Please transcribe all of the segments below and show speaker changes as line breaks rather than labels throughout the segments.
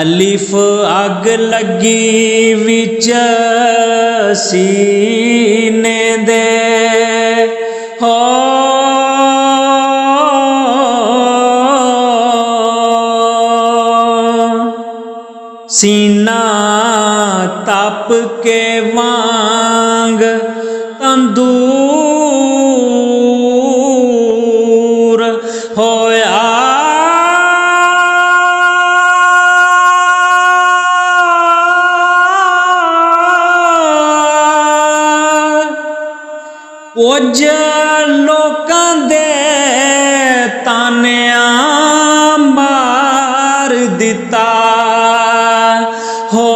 अलिफ अग लगी विच सीने दे हो सीना तप के वांग तंदूर होया कुछ लोकां दे तानियां मार दिता हो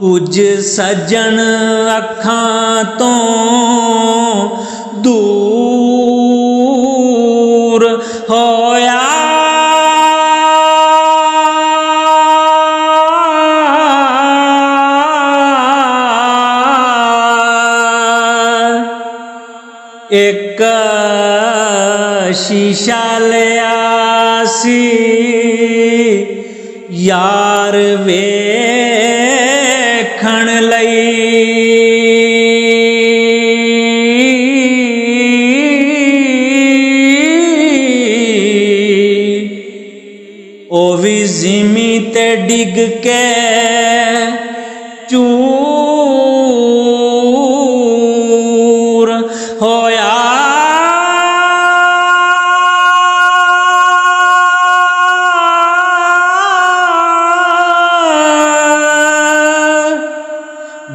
कुछ सजन अखां तो दूर होया एक शीशा लिया सी यार वेखण लई ओ भी जिमी ते डिग के चूर होया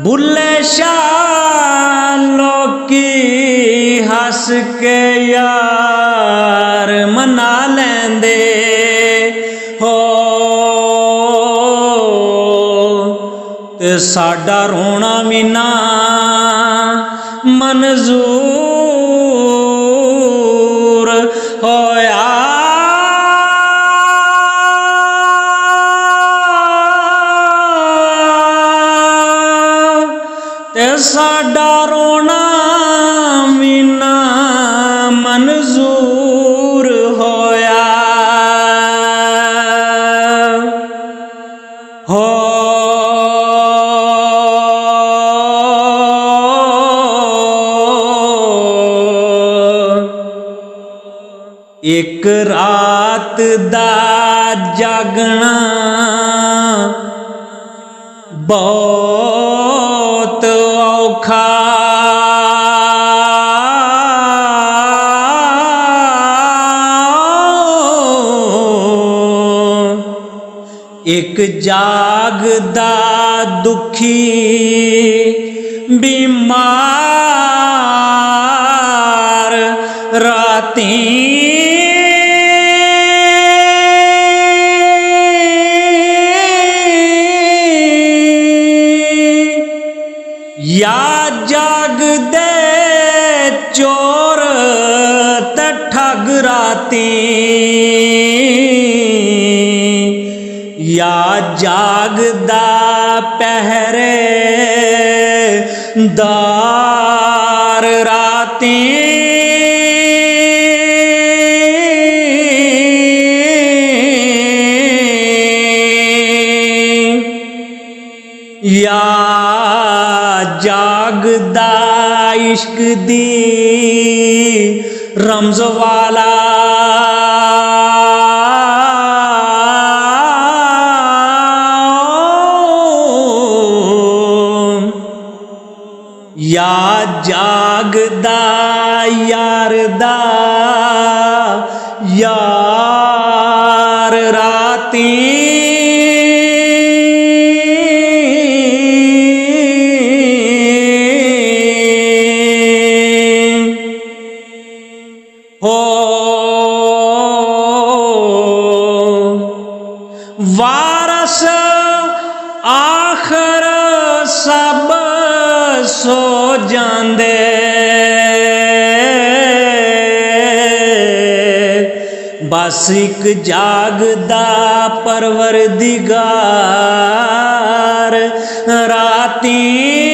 बुल्ले शाह लोकी हस के यार मना लेंदे हो ते साडा रोना भी ना मंजूर होया ते साडा रोना भी ना मंजूर होया हो एक रात दा जागना बहुत औखा एक जागदा दुखी बीमार राती या जाग दे चोर ते ठग राती या जागदा पहरेदार राती या जागदा इश्क दी रमज वाला या जागदा यार दा यार राती हो वारस आखर सब सो जांदे आशिक जागदा परवरदिगार राती